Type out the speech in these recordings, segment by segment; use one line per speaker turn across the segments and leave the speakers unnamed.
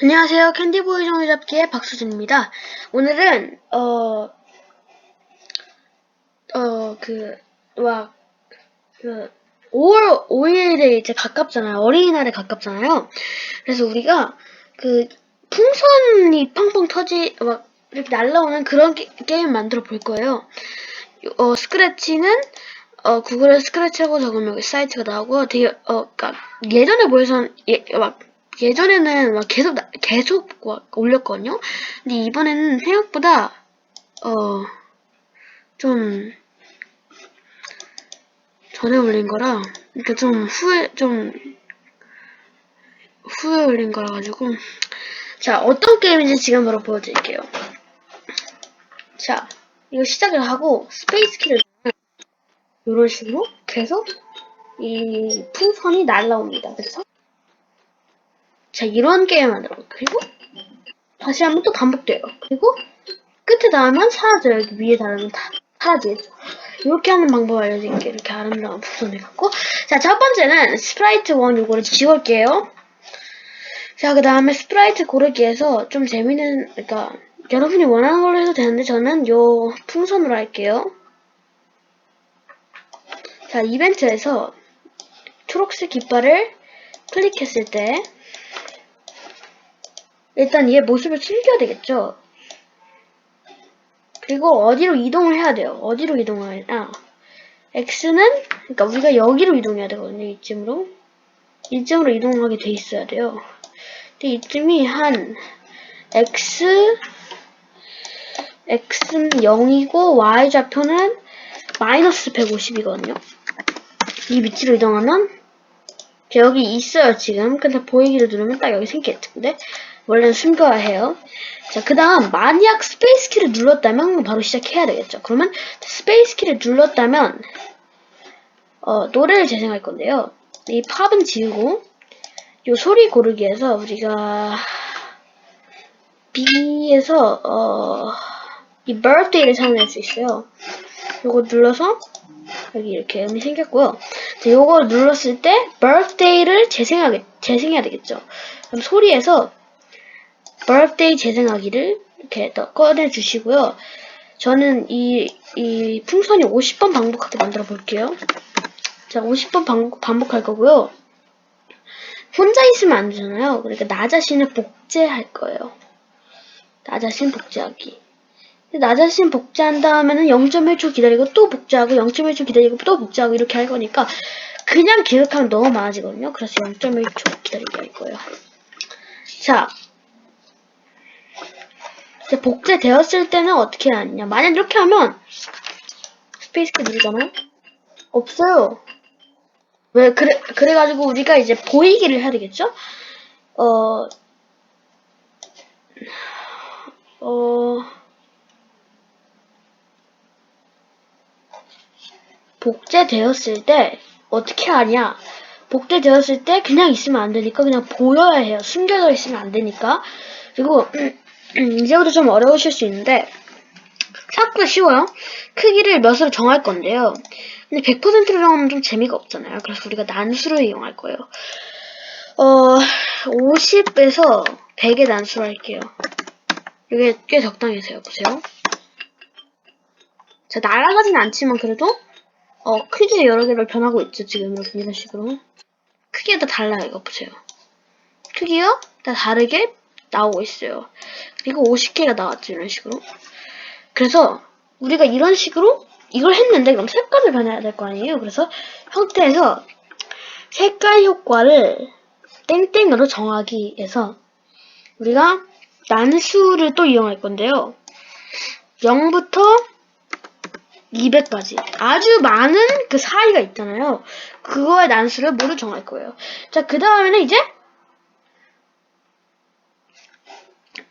안녕하세요. 캔디보이 종이접기의 박수진입니다. 오늘은, 막, 5월 5일에 이제 가깝잖아요. 어린이날에 가깝잖아요. 그래서 우리가, 풍선이 펑펑 막, 이렇게 날라오는 그런 게임 만들어 볼 거예요. 스크래치는, 구글에 스크래치하고 적으면 여기 사이트가 나오고, 그니까, 예전에 보여선, 예전에는 막 계속 막 올렸거든요. 근데 이번에는 생각보다, 좀, 전에 올린 거라, 그러니까 후에 올린 거라 가지고. 자, 어떤 게임인지 지금 바로 보여드릴게요. 자, 이거 시작을 하고, 스페이스 키를 이런 식으로 계속 이 풍선이 날라옵니다. 그래서 자, 이런 게임 만들어요. 그리고 다시 한번 또 반복돼요. 그리고 끝에 닿으면 사라져요. 여기 위에 닿으면 사라지겠죠. 이렇게 하는 방법 알려드릴게요. 이렇게 아름다운 풍선을 갖고. 자, 첫 번째는 스프라이트 1 요거를 지울게요. 자, 그 다음에 스프라이트 고르기에서 좀 재밌는, 그러니까 여러분이 원하는 걸로 해도 되는데 저는 요 풍선으로 할게요. 자, 이벤트에서 초록색 깃발을 클릭했을 때 일단 얘 모습을 숨겨야 되겠죠. 그리고 어디로 이동을 해야 돼요. 어디로 이동을 하냐. X는, 그러니까 우리가 여기로 이동해야 되거든요. 이쯤으로 이동하게 돼 있어야 돼요. 근데 이쯤이 한 X는 0이고 Y좌표는 마이너스 150이거든요. 이 위치로 이동하면 여기 있어요 지금. 근데 보이기를 누르면 딱 여기 생기겠죠. 근데 원래는 숨겨야 해요. 자, 그 다음 만약 스페이스 키를 눌렀다면 바로 시작해야 되겠죠. 그러면 스페이스 키를 눌렀다면 노래를 재생할 건데요. 이 팝은 지우고 요 소리 고르기에서 우리가 B에서 이 birthday를 사용할 수 있어요. 요거 눌러서 여기 이렇게 음이 생겼고요. 자, 요거 눌렀을 때 birthday를 재생해야 되겠죠. 그럼 소리에서 birthday 재생하기를 이렇게 꺼내 주시고요. 저는 이 풍선이 50번 반복하게 만들어 볼게요. 자, 50번 반복할 거고요. 혼자 있으면 안 되잖아요. 그러니까 나 자신을 복제할 거예요. 나 자신 복제하기. 나 자신 복제한 다음에는 0.1초 기다리고 또 복제하고 0.1초 기다리고 또 복제하고 이렇게 할 거니까 그냥 기억하면 너무 많아지거든요. 그래서 0.1초 기다리게 할 거예요. 자, 이제 복제되었을 때는 어떻게 하느냐. 만약 이렇게 하면 스페이스키 누르잖아요. 없어요. 왜 그래가지고 우리가 이제 보이기를 해야 되겠죠? 복제되었을 때 어떻게 하냐. 복제되었을 때 그냥 있으면 안 되니까 그냥 보여야 해요. 숨겨져 있으면 안 되니까. 그리고 이제부터 좀 어려우실 수 있는데 생각보다 쉬워요. 크기를 몇으로 정할 건데요. 근데 100%로 정하면 좀 재미가 없잖아요. 그래서 우리가 난수를 이용할 거예요. 50에서 100의 난수로 할게요. 이게 꽤 적당해서요. 보세요. 자, 날아가진 않지만 그래도 크기가 여러 개로 변하고 있죠. 지금 이런 식으로. 크기가 다 달라요. 이거 보세요. 크기가 다 다르게 나오고 있어요. 그리고 50개가 나왔죠. 이런 식으로. 그래서 우리가 이런 식으로 이걸 했는데 그럼 색깔을 변해야 될 거 아니에요. 그래서 형태에서 색깔 효과를 땡땡으로 정하기에서 우리가 난수를 또 이용할 건데요. 0부터 200까지 아주 많은 그 사이가 있잖아요. 그거의 난수를 모두 정할 거예요. 자, 그 다음에는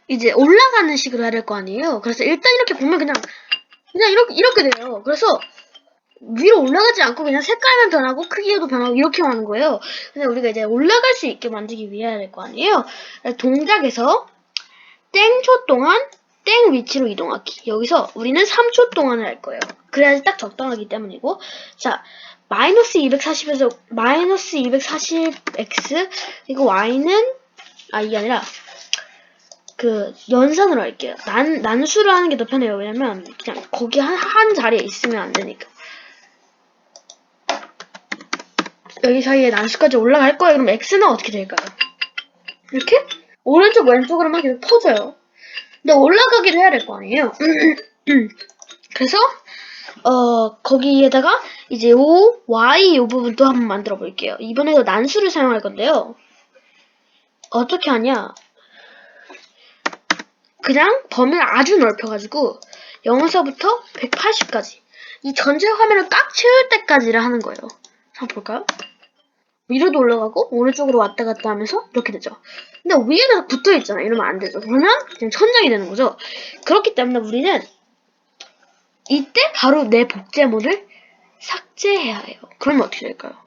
이제 올라가는 식으로 해야 될 거 아니에요. 그래서 일단 이렇게 보면 그냥 이렇게 돼요. 그래서 위로 올라가지 않고 그냥 색깔만 변하고 크기도 변하고 이렇게 하는 거예요. 근데 우리가 이제 올라갈 수 있게 만들기 위해 해야 될 거 아니에요. 동작에서 땡초 동안 땡 위치로 이동하기. 여기서 우리는 3초 동안을 할 거예요. 그래야지 딱 적당하기 때문이고. 자, 마이너스 240에서 마이너스 240x 그리고 y는 이게 아니라 그 연산으로 할게요. 난수를 하는 게 더 편해요. 왜냐면 그냥 거기 한 자리에 있으면 안 되니까. 여기 사이에 난수까지 올라갈 거예요. 그럼 x는 어떻게 될까요? 이렇게 오른쪽 왼쪽으로만 계속 퍼져요. 근데 올라가기도 해야 될 거 아니에요. 그래서 거기에다가 이제 y 요 부분도 한번 만들어 볼게요. 이번에도 난수를 사용할 건데요. 어떻게 하냐? 그냥 범위를 아주 넓혀가지고 0에서부터 180까지 이 전체 화면을 꽉 채울 때까지를 하는 거예요. 한번 볼까요? 위로도 올라가고 오른쪽으로 왔다 갔다 하면서 이렇게 되죠. 근데 위에다 붙어 있잖아. 이러면 안 되죠. 그러면 그냥 천장이 되는 거죠. 그렇기 때문에 우리는 이때 바로 내 복제물을 삭제해야 해요. 그러면 어떻게 될까요?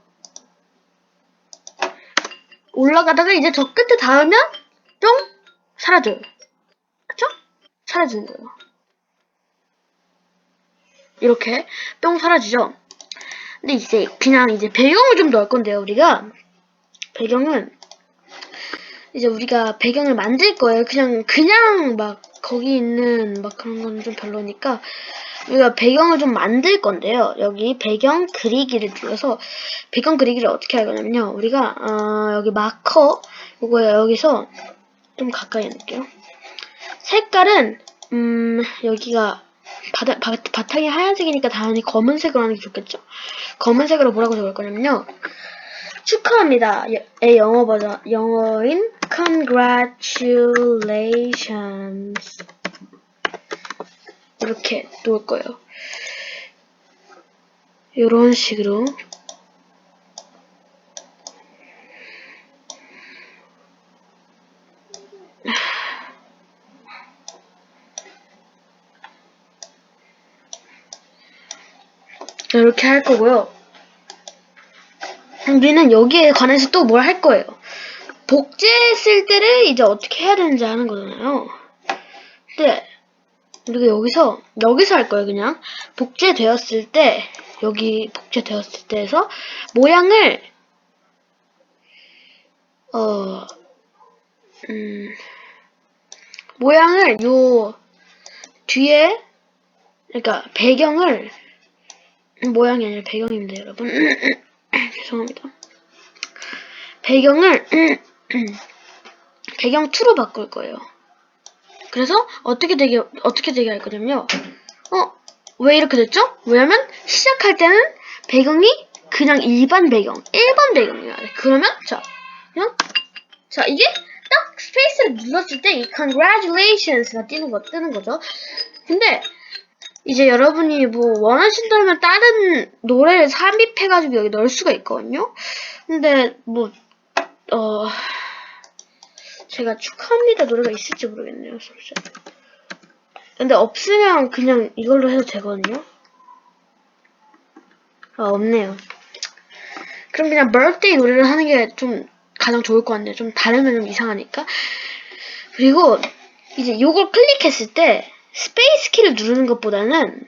올라가다가 이제 저 끝에 닿으면 뿅 사라져요. 그쵸? 사라지는 거예요. 이렇게 뿅 사라지죠. 근데 이제 그냥 이제 배경을 좀 넣을 건데요. 우리가 배경은 이제 우리가 배경을 만들 거예요. 그냥 막 거기 있는 막 그런 건 좀 별로니까 우리가 배경을 좀 만들 건데요. 여기 배경 그리기를 눌러서 배경 그리기를 어떻게 할 거냐면요. 우리가 여기 마커 이거요. 여기서 좀 가까이 해놓을게요. 색깔은 여기가 바탕이 하얀색이니까 당연히 검은색으로 하는 게 좋겠죠. 검은색으로 뭐라고 적을 거냐면요. 축하합니다. 의 영어 버전, 영어인 congratulations 이렇게 놓을 거예요. 이런 식으로 이렇게 할 거고요. 우리는 여기에 관해서 또 뭘 할 거예요. 복제했을 때를 이제 어떻게 해야 되는지 하는 거잖아요. 근데 우리가 여기서 할 거예요. 그냥 복제되었을 때 여기 복제되었을 때에서 모양을 모양을 요 뒤에 그러니까 배경을 모양이 아니라 배경입니다, 여러분. 죄송합니다. 배경을 배경 2로 바꿀 거예요. 그래서 어떻게 되게 할 거냐면요. 왜 이렇게 됐죠? 왜냐면 시작할 때는 배경이 그냥 일반 배경, 1번 배경이야. 그러면 자 이게 딱 스페이스를 눌렀을 때 이 congratulations가 뜨는 거죠. 근데 이제 여러분이 뭐 원하신다면 다른 노래를 삽입해가지고 여기 넣을 수가 있거든요. 근데 뭐 제가 축하합니다 노래가 있을지 모르겠네요. 근데 없으면 그냥 이걸로 해도 되거든요. 없네요. 그럼 그냥 birthday 노래를 하는 게 좀 가장 좋을 것 같네요. 좀 다르면 좀 이상하니까. 그리고 이제 요걸 클릭했을 때 스페이스 키를 누르는 것보다는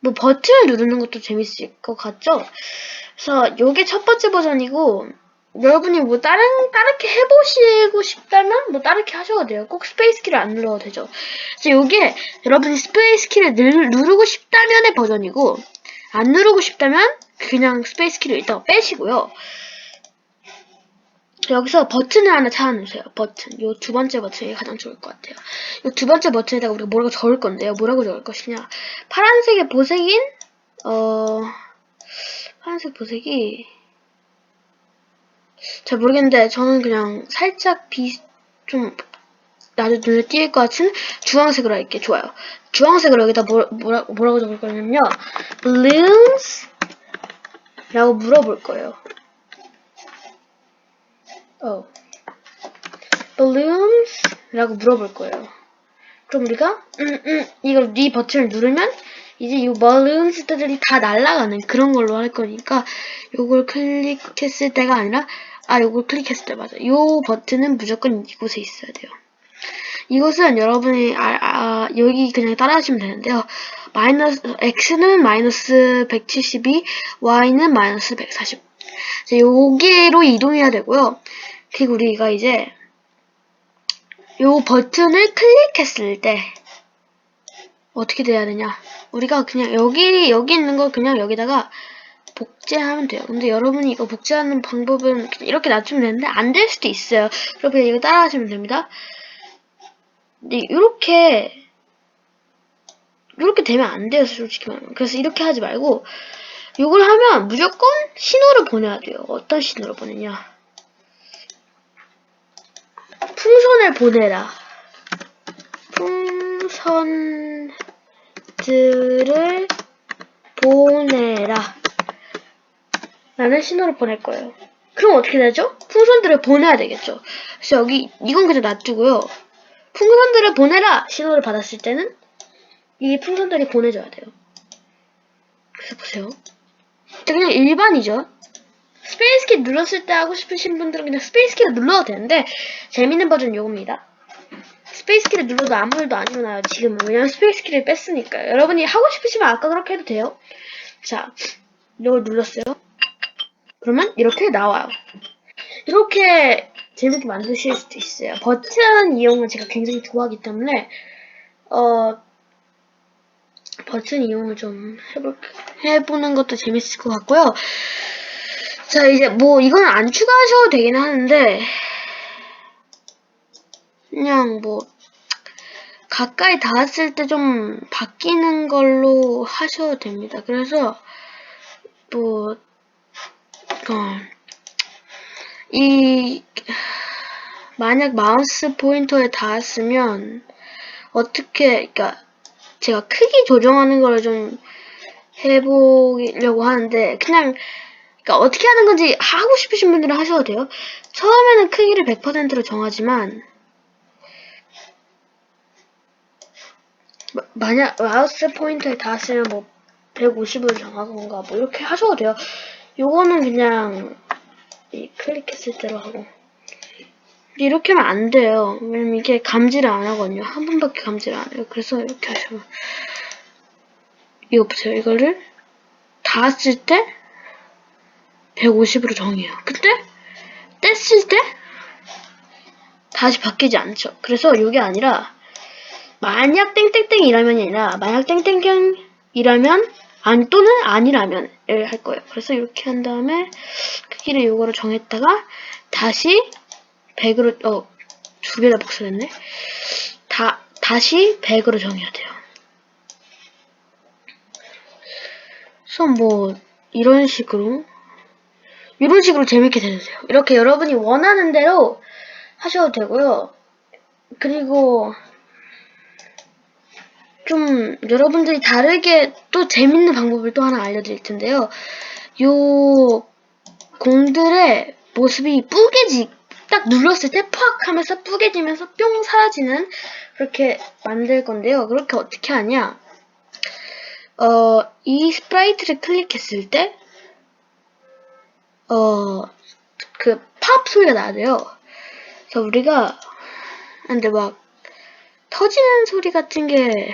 뭐 버튼을 누르는 것도 재밌을 것 같죠? 그래서 요게 첫 번째 버전이고 여러분이 뭐 다르게 해보시고 싶다면 뭐 다르게 하셔도 돼요. 꼭 스페이스 키를 안 눌러도 되죠. 그래서 요게 여러분이 스페이스 키를 누르고 싶다면의 버전이고 안 누르고 싶다면 그냥 스페이스 키를 일단 빼시고요. 여기서 버튼을 하나 찾아놓으세요. 버튼. 요 두 번째 버튼이 가장 좋을 것 같아요. 요 두 번째 버튼에다가 우리가 뭐라고 적을 건데요. 뭐라고 적을 것이냐. 파란색의 보색인, 파란색 보색이, 잘 모르겠는데, 저는 그냥 살짝 좀, 나도 눈에 띄일 것 같은 주황색으로 할게. 좋아요. 주황색으로 여기다 뭐라고 적을 거냐면요. balloons? 라고 물어볼 거예요. balloons? 라고 물어볼 거예요. 그럼 우리가 이걸 이 버튼을 누르면 이제 이 balloons들이 다 날아가는 그런 걸로 할 거니까 요걸 클릭했을 때가 아니라 요걸 클릭했을 때 맞아. 요 버튼은 무조건 이곳에 있어야 돼요. 이것은 여러분이 여기 그냥 따라하시면 되는데요. x는 마이너스 172, y는 마이너스 140. 여기로 이동해야 되고요. 그리고 우리가 이제 요 버튼을 클릭했을 때 어떻게 돼야 되냐? 우리가 그냥 여기 있는 거 그냥 여기다가 복제하면 돼요. 근데 여러분이 이거 복제하는 방법은 이렇게 놔두면 되는데 안 될 수도 있어요. 여러분 이거 따라하시면 됩니다. 근데 이렇게 되면 안 돼요, 솔직히 말하면. 그래서 이렇게 하지 말고 이걸 하면 무조건 신호를 보내야 돼요. 어떤 신호를 보내냐? 풍선을 보내라. 풍선들을 보내라. 라는 신호를 보낼 거예요. 그럼 어떻게 되죠? 풍선들을 보내야 되겠죠. 그래서 여기 이건 그냥 놔두고요. 풍선들을 보내라 신호를 받았을 때는 이 풍선들이 보내줘야 돼요. 그래서 보세요. 그냥 일반이죠. 스페이스 키 눌렀을 때 하고 싶으신 분들은 그냥 스페이스 키를 눌러도 되는데 재밌는 버전은 요겁니다. 스페이스 키를 눌러도 아무 일도 안 일어나요. 지금은. 왜냐면 스페이스 키를 뺐으니까요. 여러분이 하고 싶으시면 아까 그렇게 해도 돼요. 자, 이걸 눌렀어요. 그러면 이렇게 나와요. 이렇게 재밌게 만드실 수도 있어요. 버튼 이용은 제가 굉장히 좋아하기 때문에 버튼 이용을 좀 해보는 것도 재밌을 것 같고요. 자, 이제 뭐 이건 안 추가하셔도 되긴 하는데 그냥 뭐 가까이 닿았을 때 좀 바뀌는 걸로 하셔도 됩니다. 그래서 뭐 만약 마우스 포인터에 닿았으면 그러니까 제가 크기 조정하는 걸 좀 해보려고 하는데 그러니까 어떻게 하는 건지 하고 싶으신 분들은 하셔도 돼요. 처음에는 크기를 100%로 정하지만 만약 마우스 포인터에 닿았으면 뭐 150으로 정하던가 뭐 이렇게 하셔도 돼요. 요거는 그냥 클릭했을 때로 하고 이렇게 하면 안 돼요. 왜냐면 이게 감지를 안 하거든요. 한 번밖에 감지를 안 해요. 그래서 이렇게 하시면 이거 보세요. 이거를 닿았을 때 150으로 정해요. 근데 뗐을 때 다시 바뀌지 않죠. 그래서 이게 아니라 만약 땡땡땡이라면이 아니라 만약 땡땡땡이라면 또는 아니라면을 할 거예요. 그래서 이렇게 한 다음에 크기를 요거로 정했다가 다시 100으로 두 개 다 복사됐네. 다시 100으로 정해야 돼요. 그래서 뭐 이런 식으로 재밌게 되세요. 이렇게 여러분이 원하는 대로 하셔도 되고요. 그리고 좀 여러분들이 다르게 또 재밌는 방법을 또 하나 알려드릴 텐데요. 요 공들의 모습이 딱 눌렀을 때 팍 하면서 뿌개지면서 뿅 사라지는 그렇게 만들 건데요. 그렇게 어떻게 하냐? 이 스프라이트를 클릭했을 때 그 팝 소리가 나야 돼요. 그래서 우리가 근데 막 터지는 소리 같은 게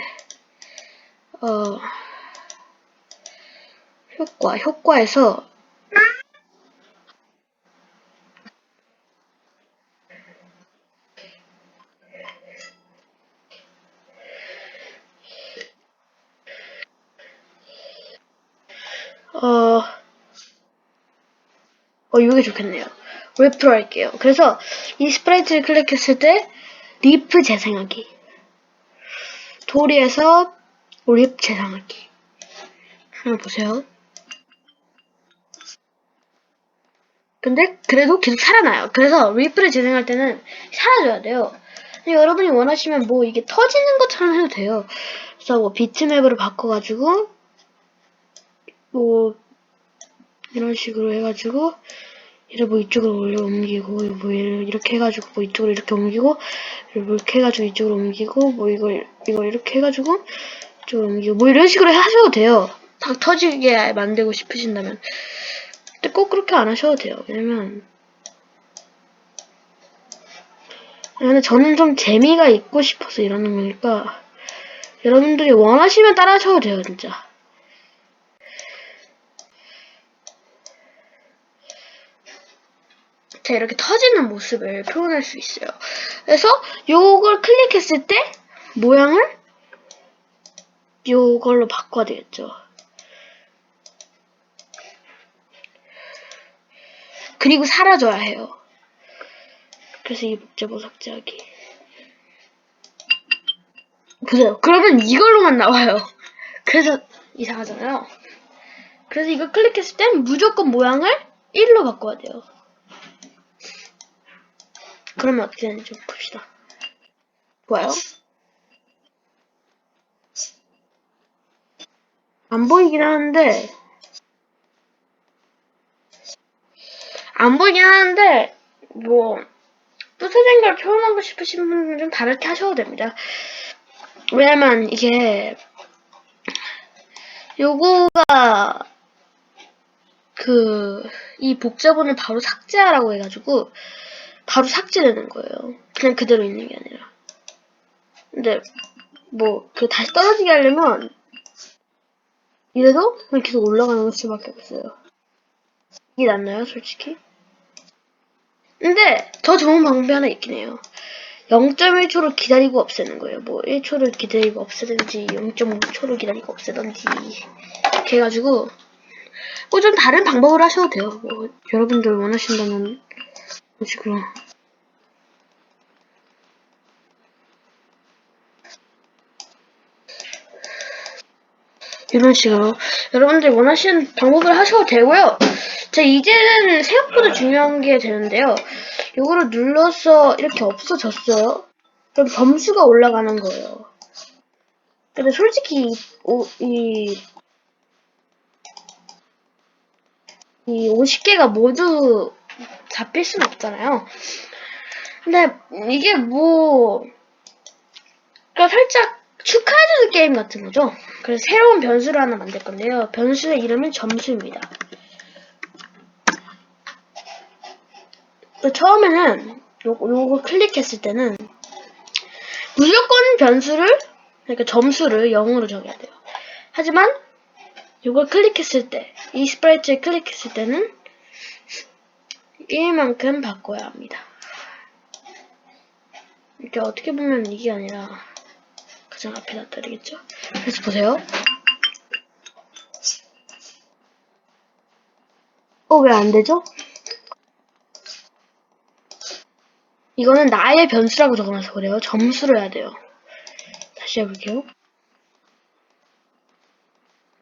효과에서 이게 좋겠네요. 랩프로 할게요. 그래서 이 스프라이트를 클릭했을 때 리프 재생하기 도리에서 립 재생하기 한번 보세요. 근데 그래도 계속 살아나요. 그래서 리프를 재생할 때는 사라져야 돼요. 근데 여러분이 원하시면 뭐 이게 터지는 것처럼 해도 돼요. 그래서 뭐 비트맵으로 바꿔가지고 뭐 이런 식으로 해가지고 이를 뭐 이쪽으로 옮기고 뭐 이렇게 해가지고 뭐 이쪽으로 이렇게 옮기고 뭐 이렇게 해가지고 이쪽으로 옮기고 뭐 이걸 이렇게 해가지고 이쪽으로 옮기고 뭐 이런 식으로 하셔도 돼요. 다 터지게 만들고 싶으신다면. 근데 꼭 그렇게 안 하셔도 돼요. 왜냐면 저는 좀 재미가 있고 싶어서 이러는 거니까 여러분들이 원하시면 따라 하셔도 돼요, 진짜. 자, 이렇게 터지는 모습을 표현할 수 있어요. 그래서 요걸 클릭했을 때 모양을 요걸로 바꿔야 되겠죠. 그리고 사라져야 해요. 그래서 이 복제보 삭제하기. 보세요. 그러면 이걸로만 나와요. 그래서 이상하잖아요. 그래서 이걸 클릭했을 땐 무조건 모양을 1로 바꿔야 돼요. 그러면 어떻게 되는지 좀 봅시다. 좋아요. 안 보이긴 하는데 뭐 뿌세진 걸 표현하고 싶으신 분들은 좀 다르게 하셔도 됩니다. 왜냐면 이게 요거가 이 복제본을 바로 삭제하라고 해가지고 바로 삭제되는 거예요. 그냥 그대로 있는 게 아니라. 근데 뭐 다시 떨어지게 하려면 이래도 그냥 계속 올라가는 수밖에 없어요. 이게 낫나요, 솔직히? 근데 더 좋은 방법이 하나 있긴 해요. 0.1초를 기다리고 없애는 거예요. 뭐 1초를 기다리고 없애든지 0.5초를 기다리고 없애든지 이렇게 해가지고 뭐 좀 다른 방법을 하셔도 돼요. 뭐 여러분들 원하신다면 이런 식으로 이런 식으로 여러분들 원하시는 방법을 하셔도 되고요. 자, 이제는 생각보다 중요한 게 되는데요. 이거를 눌러서 이렇게 없어졌어요. 그럼 점수가 올라가는 거예요. 근데 솔직히 이 50개가 모두 잡힐 수는 없잖아요. 근데 이게 그러니까 살짝 축하해주는 게임 같은 거죠. 그래서 새로운 변수를 하나 만들 건데요. 변수의 이름은 점수입니다. 처음에는 요거 클릭했을 때는 무조건 변수를, 그러니까 점수를 0으로 정해야 돼요. 하지만 요걸 클릭했을 때, 이 스프라이트를 클릭했을 때는 1만큼 바꿔야 합니다. 이게 어떻게 보면 이게 아니라 가장 앞에 놨다 되겠죠? 그래서 보세요. 왜 안 되죠? 이거는 나의 변수라고 적어놔서 그래요. 점수로 해야 돼요. 다시 해볼게요.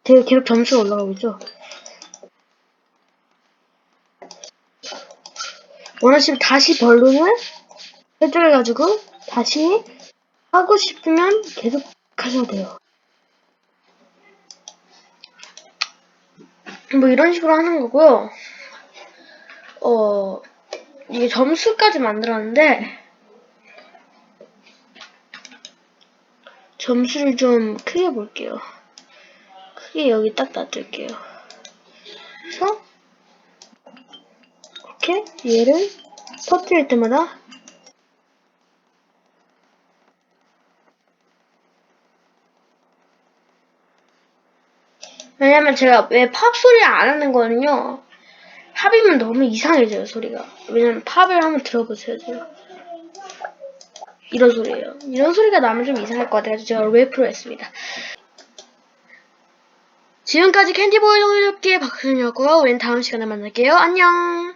되게 계속 점수가 올라가고 있죠? 원하시면 다시 번론을 설정해가지고 다시 하고 싶으면 계속 하셔도 돼요. 뭐 이런 식으로 하는 거고요. 이게 점수까지 만들었는데 점수를 좀 크게 볼게요. 크게 여기 딱 놔둘게요. 그래서 이렇게 얘를 터뜨릴 때마다 왜냐면 제가 왜 팝 소리를 안 하는 거는요. 팝이면 너무 이상해져요, 소리가. 왜냐면 팝을 한번 들어보세요, 제가. 이런 소리예요. 이런 소리가 나면 좀 이상할 것 같아서 제가 랩으로 했습니다. 지금까지 캔디보이 동료잡기의 박수현이었고요. 우린 다음 시간에 만날게요. 안녕!